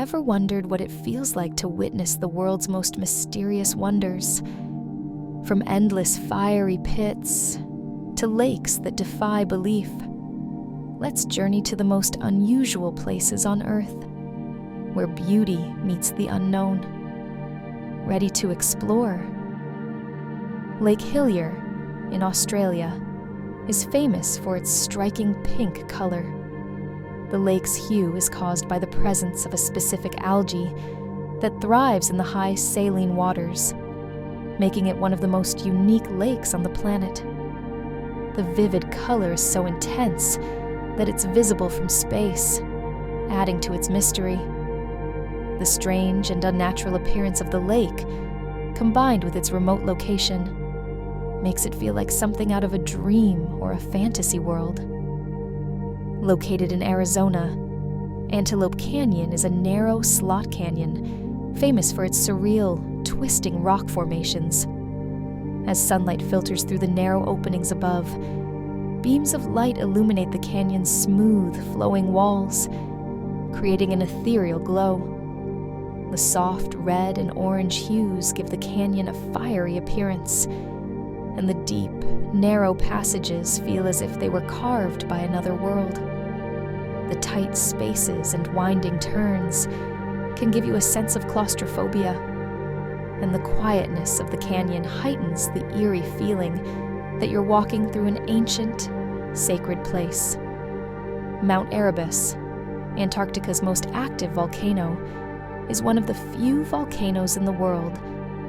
Ever wondered what it feels like to witness the world's most mysterious wonders? From endless fiery pits to lakes that defy belief, let's journey to the most unusual places on Earth, where beauty meets the unknown. Ready to explore? Lake Hillier in Australia is famous for its striking pink color. The lake's hue is caused by the presence of a specific algae that thrives in the high saline waters, making it one of the most unique lakes on the planet. The vivid color is so intense that it's visible from space, adding to its mystery. The strange and unnatural appearance of the lake, combined with its remote location, makes it feel like something out of a dream or a fantasy world. Located in Arizona, Antelope Canyon is a narrow slot canyon famous for its surreal, twisting rock formations. As sunlight filters through the narrow openings above, beams of light illuminate the canyon's smooth, flowing walls, creating an ethereal glow. The soft red and orange hues give the canyon a fiery appearance, and the deep, narrow passages feel as if they were carved by another world. The tight spaces and winding turns can give you a sense of claustrophobia, and the quietness of the canyon heightens the eerie feeling that you're walking through an ancient, sacred place. Mount Erebus, Antarctica's most active volcano, is one of the few volcanoes in the world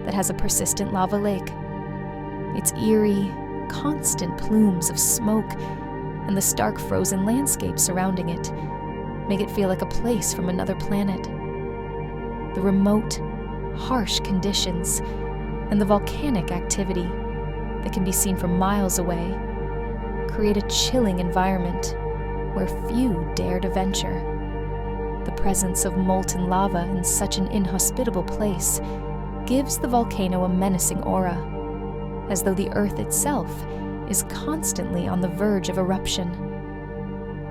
that has a persistent lava lake. Its eerie, constant plumes of smoke and the stark frozen landscape surrounding it make it feel like a place from another planet. The remote, harsh conditions and the volcanic activity that can be seen from miles away create a chilling environment where few dare to venture. The presence of molten lava in such an inhospitable place gives the volcano a menacing aura, as though the Earth itself is constantly on the verge of eruption.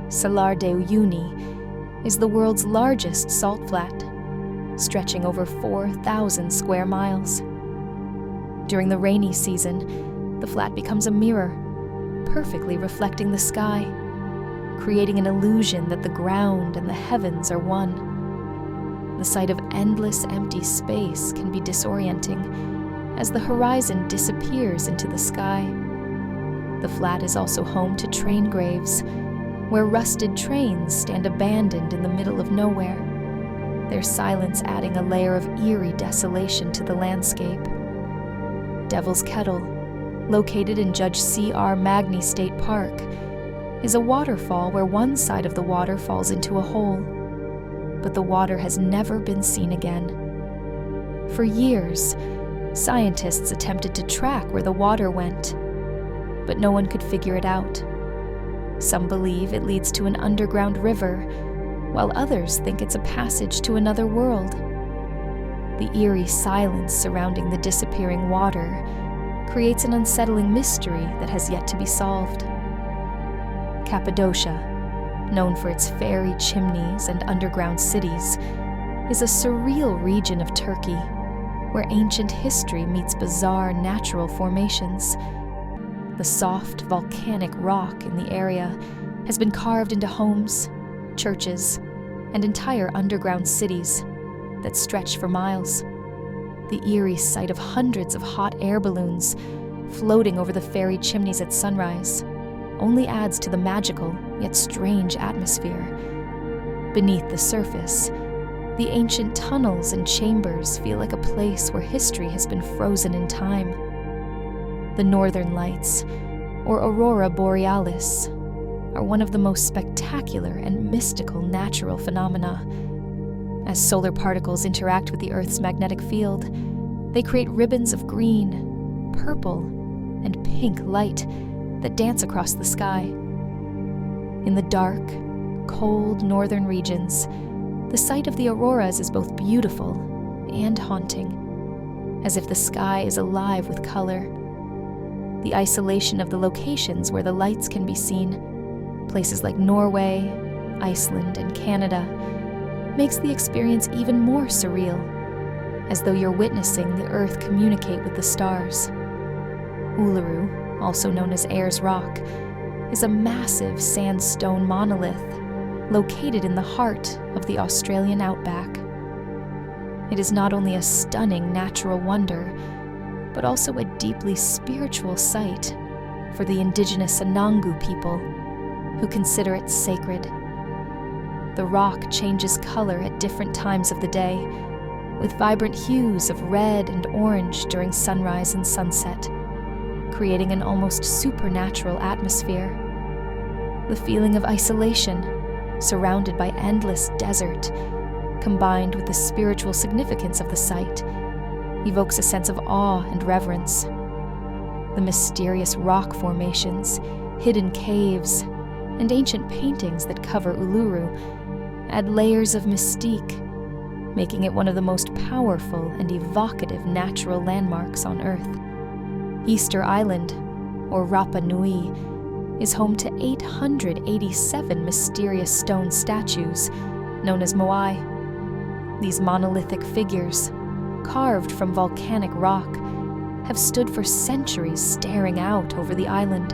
Salar de Uyuni is the world's largest salt flat, stretching over 4,000 square miles. During the rainy season, the flat becomes a mirror, perfectly reflecting the sky, creating an illusion that the ground and the heavens are one. The sight of endless empty space can be disorienting, as the horizon disappears into the sky. The flat is also home to train graves, where rusted trains stand abandoned in the middle of nowhere, their silence adding a layer of eerie desolation to the landscape. Devil's Kettle, located in Judge C.R. Magny State Park, is a waterfall where one side of the water falls into a hole, but the water has never been seen again. For years, scientists attempted to track where the water went, but no one could figure it out. Some believe it leads to an underground river, while others think it's a passage to another world. The eerie silence surrounding the disappearing water creates an unsettling mystery that has yet to be solved. Cappadocia, known for its fairy chimneys and underground cities, is a surreal region of Turkey, where ancient history meets bizarre natural formations. The soft, volcanic rock in the area has been carved into homes, churches, and entire underground cities that stretch for miles. The eerie sight of hundreds of hot air balloons floating over the fairy chimneys at sunrise only adds to the magical yet strange atmosphere. Beneath the surface, the ancient tunnels and chambers feel like a place where history has been frozen in time. The Northern Lights, or Aurora Borealis, are one of the most spectacular and mystical natural phenomena. As solar particles interact with the Earth's magnetic field, they create ribbons of green, purple, and pink light that dance across the sky. In the dark, cold northern regions, the sight of the auroras is both beautiful and haunting, as if the sky is alive with color. The isolation of the locations where the lights can be seen, places like Norway, Iceland, and Canada, makes the experience even more surreal, as though you're witnessing the Earth communicate with the stars. Uluru, also known as Ayers Rock, is a massive sandstone monolith located in the heart of the Australian outback. It is not only a stunning natural wonder, but also a deeply spiritual site for the indigenous Anangu people, who consider it sacred. The rock changes color at different times of the day, with vibrant hues of red and orange during sunrise and sunset, creating an almost supernatural atmosphere. The feeling of isolation, surrounded by endless desert, combined with the spiritual significance of the site, evokes a sense of awe and reverence. The mysterious rock formations, hidden caves, and ancient paintings that cover Uluru add layers of mystique, making it one of the most powerful and evocative natural landmarks on Earth. Easter Island, or Rapa Nui, is home to 887 mysterious stone statues known as moai. These monolithic figures, carved from volcanic rock, have stood for centuries staring out over the island.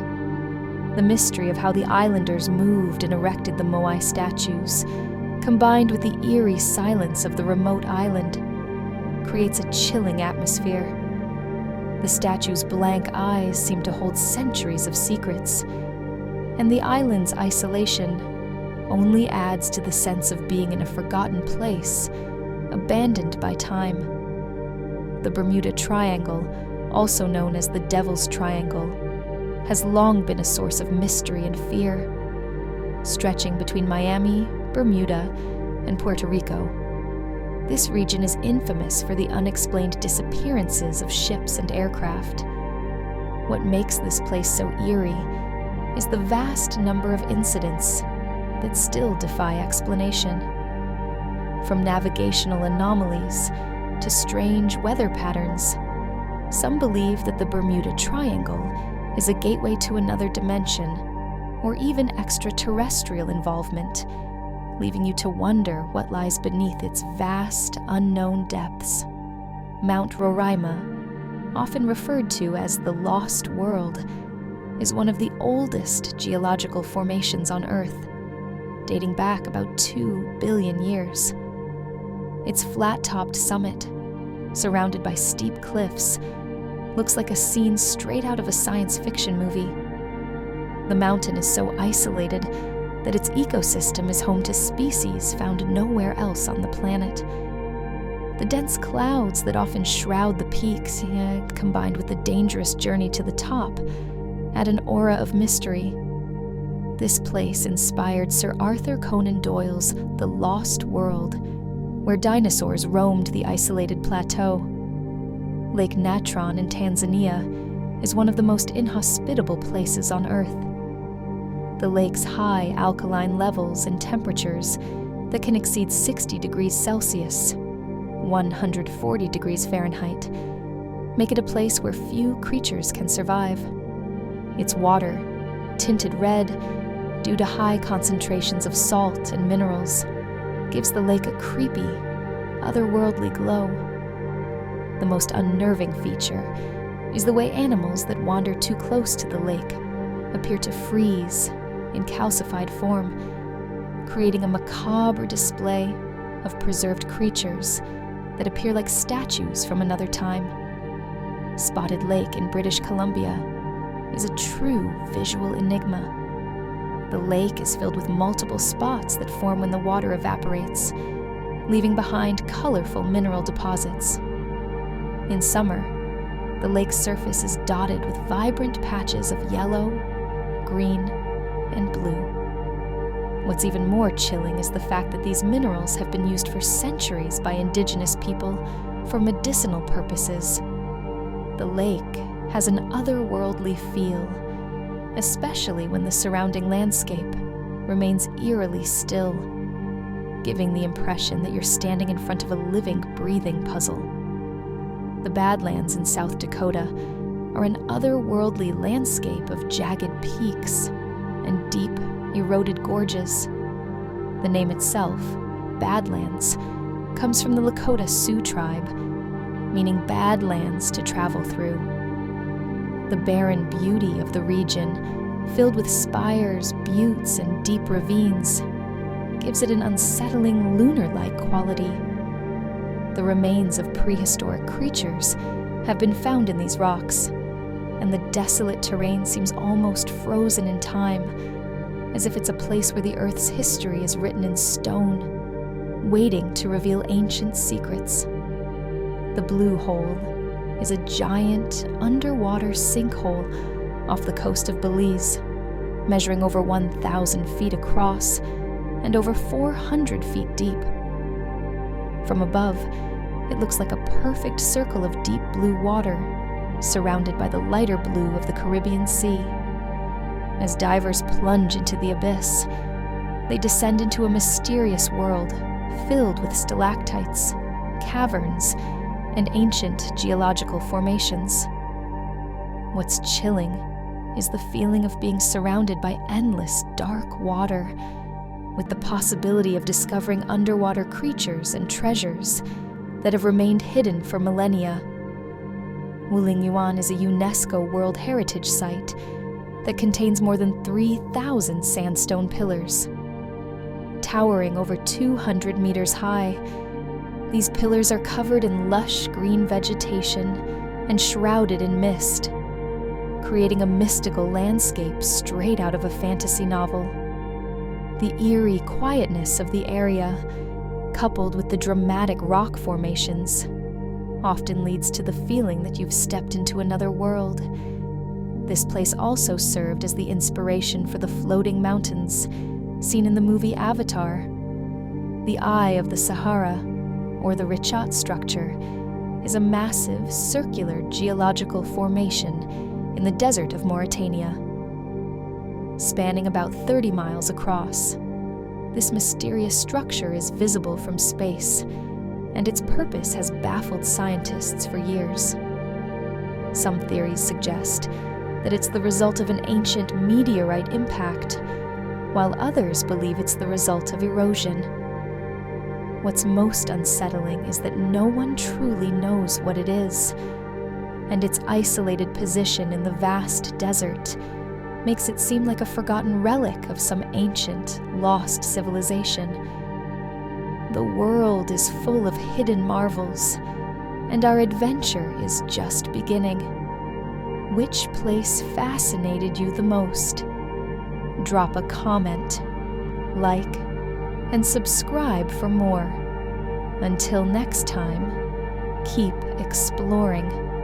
The mystery of how the islanders moved and erected the moai statues, combined with the eerie silence of the remote island, creates a chilling atmosphere. The statues' blank eyes seem to hold centuries of secrets, and the island's isolation only adds to the sense of being in a forgotten place, abandoned by time. The Bermuda Triangle, also known as the Devil's Triangle, has long been a source of mystery and fear, stretching between Miami, Bermuda, and Puerto Rico. This region is infamous for the unexplained disappearances of ships and aircraft. What makes this place so eerie is the vast number of incidents that still defy explanation. From navigational anomalies to strange weather patterns, some believe that the Bermuda Triangle is a gateway to another dimension, or even extraterrestrial involvement, leaving you to wonder what lies beneath its vast, unknown depths. Mount Roraima, often referred to as the Lost World, is one of the oldest geological formations on Earth, dating back about 2 billion years. Its flat-topped summit, surrounded by steep cliffs, looks like a scene straight out of a science fiction movie. The mountain is so isolated that its ecosystem is home to species found nowhere else on the planet. The dense clouds that often shroud the peaks, combined with the dangerous journey to the top, add an aura of mystery. This place inspired Sir Arthur Conan Doyle's The Lost World, where dinosaurs roamed the isolated plateau. Lake Natron in Tanzania is one of the most inhospitable places on Earth. The lake's high alkaline levels and temperatures that can exceed 60 degrees Celsius, 140 degrees Fahrenheit, make it a place where few creatures can survive. Its water, tinted red due to high concentrations of salt and minerals, gives the lake a creepy, otherworldly glow. The most unnerving feature is the way animals that wander too close to the lake appear to freeze in calcified form, creating a macabre display of preserved creatures that appear like statues from another time. Spotted Lake in British Columbia is a true visual enigma. The lake is filled with multiple spots that form when the water evaporates, leaving behind colorful mineral deposits. In summer, the lake's surface is dotted with vibrant patches of yellow, green, and blue. What's even more chilling is the fact that these minerals have been used for centuries by indigenous people for medicinal purposes. The lake has an otherworldly feel, especially when the surrounding landscape remains eerily still, giving the impression that you're standing in front of a living, breathing puzzle. The Badlands in South Dakota are an otherworldly landscape of jagged peaks and deep, eroded gorges. The name itself Badlands comes from the Lakota Sioux tribe, meaning bad lands to travel through. The barren beauty of the region, filled with spires, buttes, and deep ravines, gives it an unsettling lunar-like quality. The remains of prehistoric creatures have been found in these rocks, and the desolate terrain seems almost frozen in time, as if it's a place where the Earth's history is written in stone, waiting to reveal ancient secrets. The Blue Hole is a giant underwater sinkhole off the coast of Belize, measuring over 1,000 feet across and over 400 feet deep. From above, it looks like a perfect circle of deep blue water, surrounded by the lighter blue of the Caribbean Sea. As divers plunge into the abyss, they descend into a mysterious world filled with stalactites, caverns, and ancient geological formations. What's chilling is the feeling of being surrounded by endless dark water, with the possibility of discovering underwater creatures and treasures that have remained hidden for millennia. Wulingyuan is a UNESCO World Heritage Site that contains more than 3,000 sandstone pillars. Towering over 200 meters high, these pillars are covered in lush green vegetation and shrouded in mist, creating a mystical landscape straight out of a fantasy novel. The eerie quietness of the area, coupled with the dramatic rock formations, often leads to the feeling that you've stepped into another world. This place also served as the inspiration for the floating mountains seen in the movie Avatar. The Eye of the Sahara, or the Richat structure, is a massive circular geological formation in the desert of Mauritania. Spanning about 30 miles across, this mysterious structure is visible from space, and its purpose has baffled scientists for years. Some theories suggest that it's the result of an ancient meteorite impact, while others believe it's the result of erosion. What's most unsettling is that no one truly knows what it is, and its isolated position in the vast desert makes it seem like a forgotten relic of some ancient, lost civilization. The world is full of hidden marvels, and our adventure is just beginning. Which place fascinated you the most? Drop a comment, like, and subscribe for more. Until next time, keep exploring.